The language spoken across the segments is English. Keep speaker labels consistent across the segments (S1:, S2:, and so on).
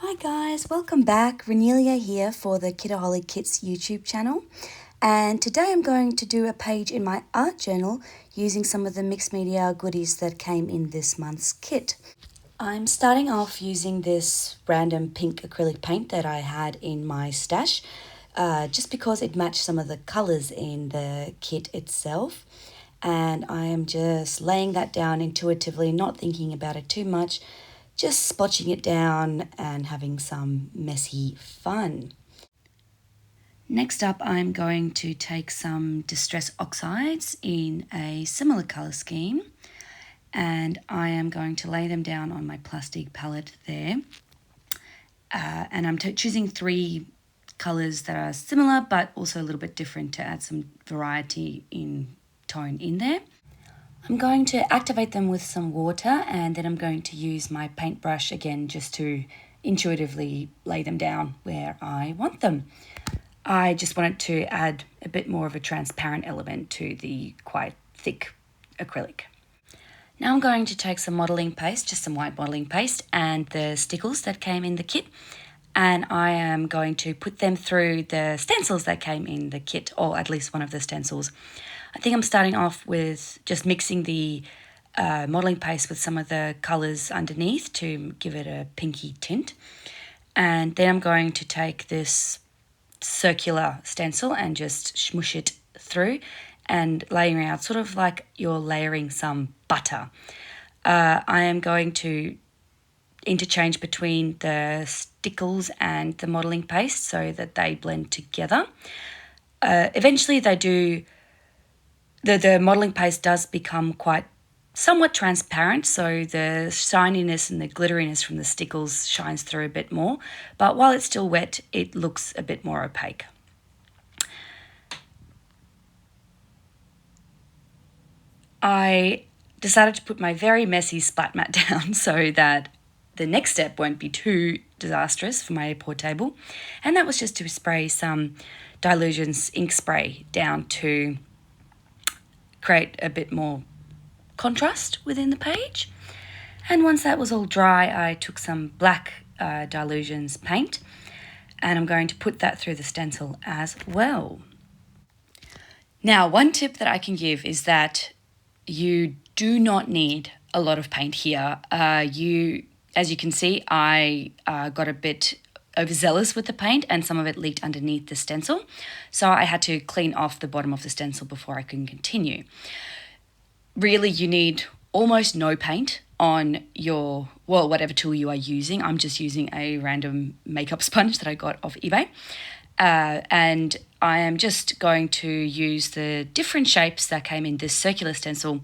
S1: Hi guys, welcome back. Ronelia here for the Kitaholic Kits YouTube channel. And today I'm going to do a page in my art journal using some of the mixed media goodies that came in this month's kit. I'm starting off using this random pink acrylic paint that I had in my stash, just because it matched some of the colours in the kit itself. And I am just laying that down intuitively, not thinking about it too much, just splotching it down and having some messy fun. Next up, I'm going to take some distress oxides in a similar colour scheme, and I am going to lay them down on my plastic palette there. And I'm choosing three colours that are similar but also a little bit different to add some variety in tone in there. I'm going to activate them with some water, and then I'm going to use my paintbrush again just to intuitively lay them down where I want them. I just wanted to add a bit more of a transparent element to the quite thick acrylic. Now I'm going to take some modelling paste, just some white modelling paste, and the stickles that came in the kit, and I am going to put them through the stencils that came in the kit, or at least one of the stencils. I think I'm starting off with just mixing the modelling paste with some of the colours underneath to give it a pinky tint. And then I'm going to take this circular stencil and just smush it through and layering out sort of like you're layering some butter. I am going to interchange between the stickles and the modelling paste so that they blend together. Eventually they do. The modelling paste does become somewhat transparent, so the shininess and the glitteriness from the stickles shines through a bit more, but while it's still wet, it looks a bit more opaque. I decided to put my very messy splat mat down so that the next step won't be too disastrous for my pour table, and that was just to spray some Dylusions ink spray down to create a bit more contrast within the page. And once that was all dry, I took some black Dylusions paint, and I'm going to put that through the stencil as well. Now, one tip that I can give is that you do not need a lot of paint here. As you can see, I got a bit overzealous with the paint and some of it leaked underneath the stencil. So I had to clean off the bottom of the stencil before I can continue. Really, you need almost no paint on your, whatever tool you are using. I'm just using a random makeup sponge that I got off eBay. And I am just going to use the different shapes that came in this circular stencil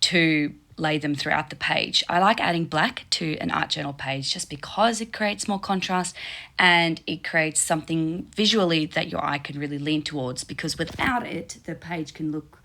S1: to lay them throughout the page. I like adding black to an art journal page just because it creates more contrast and it creates something visually that your eye can really lean towards, because without it, the page can look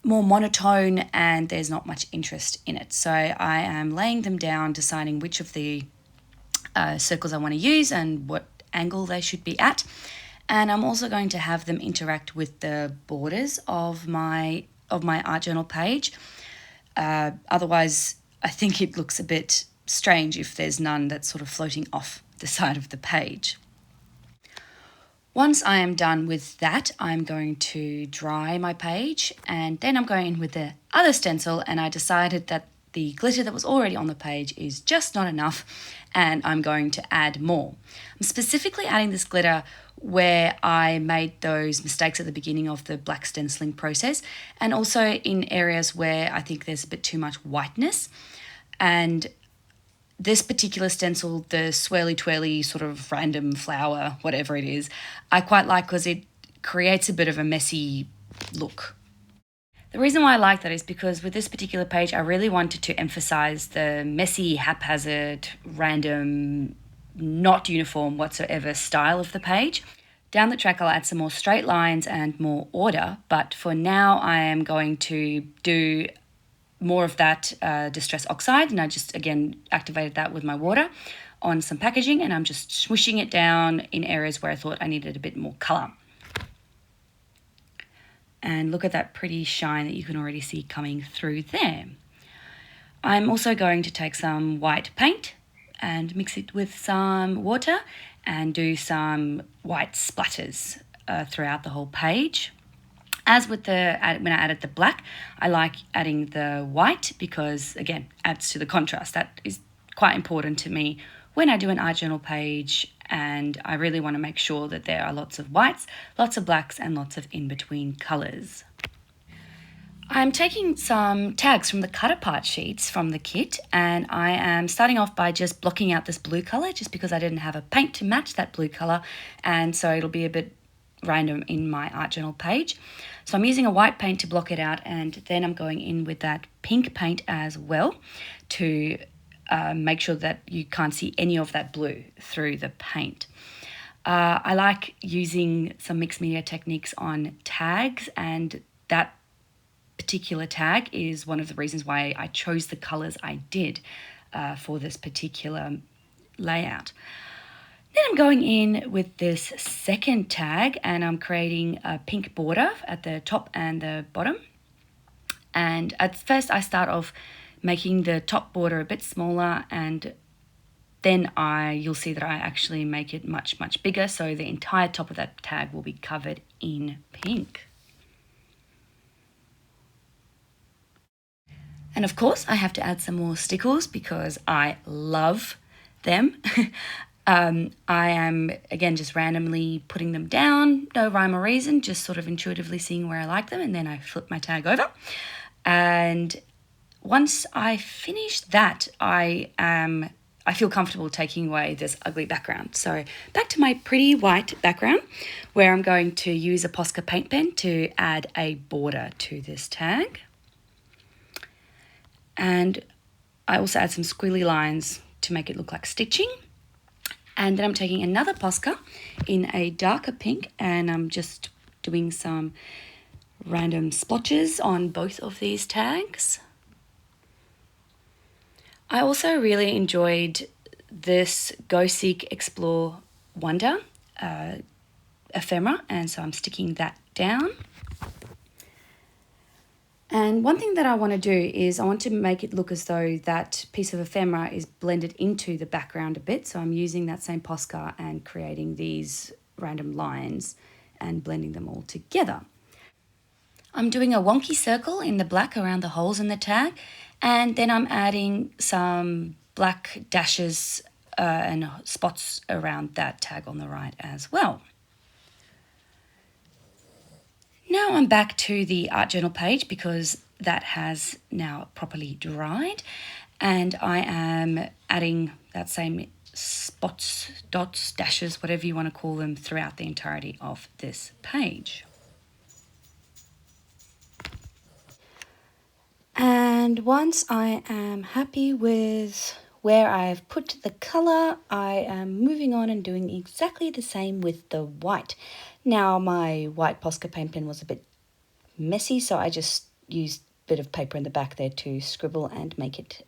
S1: more monotone and there's not much interest in it. So I am laying them down, deciding which of the circles I want to use and what angle they should be at. And I'm also going to have them interact with the borders of my art journal page. Otherwise, I think it looks a bit strange if there's none that's sort of floating off the side of the page. Once I am done with that, I'm going to dry my page, and then I'm going in with the other stencil, and I decided that the glitter that was already on the page is just not enough, and I'm going to add more. I'm specifically adding this glitter where I made those mistakes at the beginning of the black stenciling process, and also in areas where I think there's a bit too much whiteness. And this particular stencil, the swirly twirly sort of random flower, whatever it is, I quite like because it creates a bit of a messy look. The reason why I like that is because with this particular page, I really wanted to emphasize the messy, haphazard, random, not uniform whatsoever style of the page. Down the track, I'll add some more straight lines and more order, but for now I am going to do more of that distress oxide, and I just again activated that with my water on some packaging, and I'm just swooshing it down in areas where I thought I needed a bit more color. And look at that pretty shine that you can already see coming through there. I'm also going to take some white paint and mix it with some water and do some white splatters throughout the whole page. As with when I added the black, I like adding the white because, again, adds to the contrast. That is quite important to me when I do an art journal page, and I really want to make sure that there are lots of whites, lots of blacks, and lots of in-between colours. I'm taking some tags from the cut-apart sheets from the kit, and I am starting off by just blocking out this blue colour just because I didn't have a paint to match that blue colour, and so it'll be a bit random in my art journal page. So I'm using a white paint to block it out, and then I'm going in with that pink paint as well to make sure that you can't see any of that blue through the paint. I like using some mixed media techniques on tags, and that particular tag is one of the reasons why I chose the colours I did for this particular layout. Then I'm going in with this second tag, and I'm creating a pink border at the top and the bottom. And at first I start off making the top border a bit smaller, and then you'll see that I actually make it much, much bigger, so the entire top of that tag will be covered in pink. And of course, I have to add some more stickles because I love them. I am, again, just randomly putting them down, no rhyme or reason, just sort of intuitively seeing where I like them, and then I flip my tag over. And once I finish that, I feel comfortable taking away this ugly background. So back to my pretty white background, where I'm going to use a Posca paint pen to add a border to this tag. And I also add some squiggly lines to make it look like stitching. And then I'm taking another Posca in a darker pink, and I'm just doing some random splotches on both of these tags. I also really enjoyed this Go Seek Explore Wonder ephemera, and so I'm sticking that down. And one thing that I want to do is I want to make it look as though that piece of ephemera is blended into the background a bit. So I'm using that same Posca and creating these random lines and blending them all together. I'm doing a wonky circle in the black around the holes in the tag, and then I'm adding some black dashes and spots around that tag on the right as well. Now I'm back to the art journal page because that has now properly dried, and I am adding that same spots, dots, dashes, whatever you want to call them, throughout the entirety of this page. And once I am happy with where I've put the colour, I am moving on and doing exactly the same with the white. Now my white Posca paint pen was a bit messy, so I just used a bit of paper in the back there to scribble and make it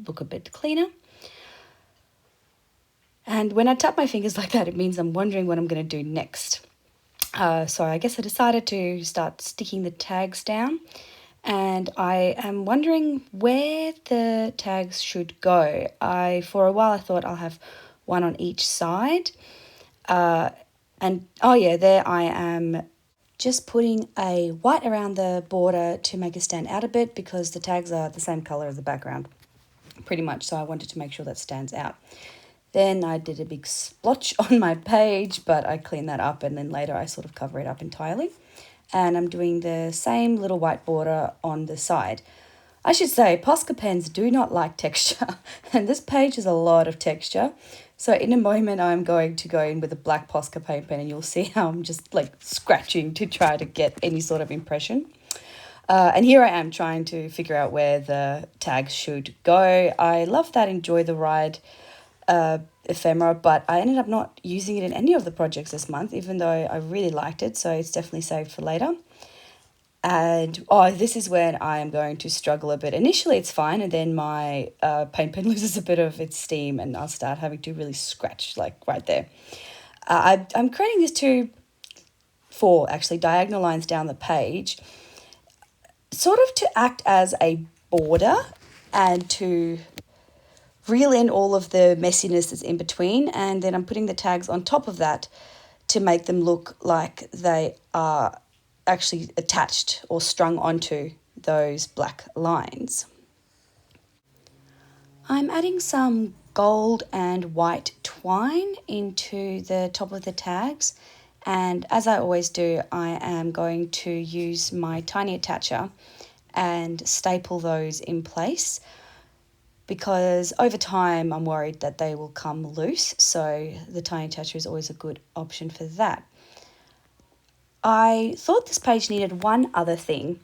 S1: look a bit cleaner. And when I tap my fingers like that, it means I'm wondering what I'm going to do next. So I guess I decided to start sticking the tags down, and I am wondering where the tags should go. For a while I thought I'll have one on each side. And oh yeah, there I am just putting a white around the border to make it stand out a bit because the tags are the same colour as the background, pretty much, so I wanted to make sure that stands out. Then I did a big splotch on my page, but I cleaned that up, and then later I sort of cover it up entirely. And I'm doing the same little white border on the side. I should say, Posca pens do not like texture, and this page has a lot of texture. So in a moment, I'm going to go in with a black Posca paint pen, and you'll see how I'm just like scratching to try to get any sort of impression. And here I am trying to figure out where the tags should go. I love that Enjoy the Ride ephemera, but I ended up not using it in any of the projects this month, even though I really liked it, so it's definitely saved for later. And this is when I am going to struggle a bit. Initially it's fine, and then my paint pen loses a bit of its steam and I'll start having to really scratch like right there. I'm creating these four diagonal lines down the page, sort of to act as a border and to reel in all of the messiness that's in between, and then I'm putting the tags on top of that to make them look like they are actually attached or strung onto those black lines. I'm adding some gold and white twine into the top of the tags, and as I always do, I am going to use my tiny attacher and staple those in place, because over time I'm worried that they will come loose, so the tiny attacher is always a good option for that. I thought this page needed one other thing,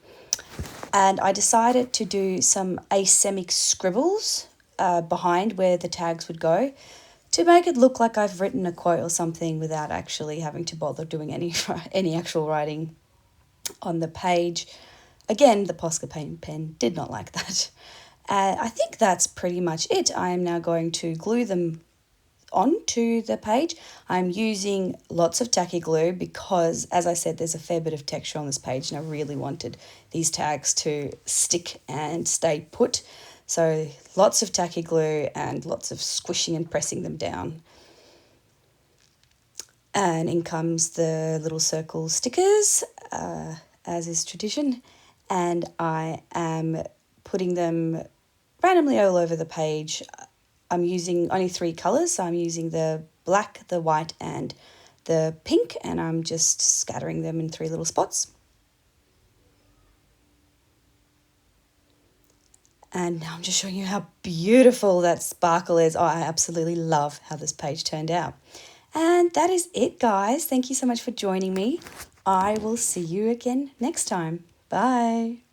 S1: and I decided to do some asemic scribbles behind where the tags would go to make it look like I've written a quote or something without actually having to bother doing any actual writing on the page. Again, the Posca pen did not like that. I think that's pretty much it. I am now going to glue them onto the page. I'm using lots of tacky glue because, as I said, there's a fair bit of texture on this page and I really wanted these tags to stick and stay put. So lots of tacky glue and lots of squishing and pressing them down. And in comes the little circle stickers, as is tradition. And I am putting them randomly all over the page. I'm using only 3 colours, so I'm using the black, the white and the pink, and I'm just scattering them in 3 little spots. And now I'm just showing you how beautiful that sparkle is. Oh, I absolutely love how this page turned out. And that is it, guys. Thank you so much for joining me. I will see you again next time. Bye.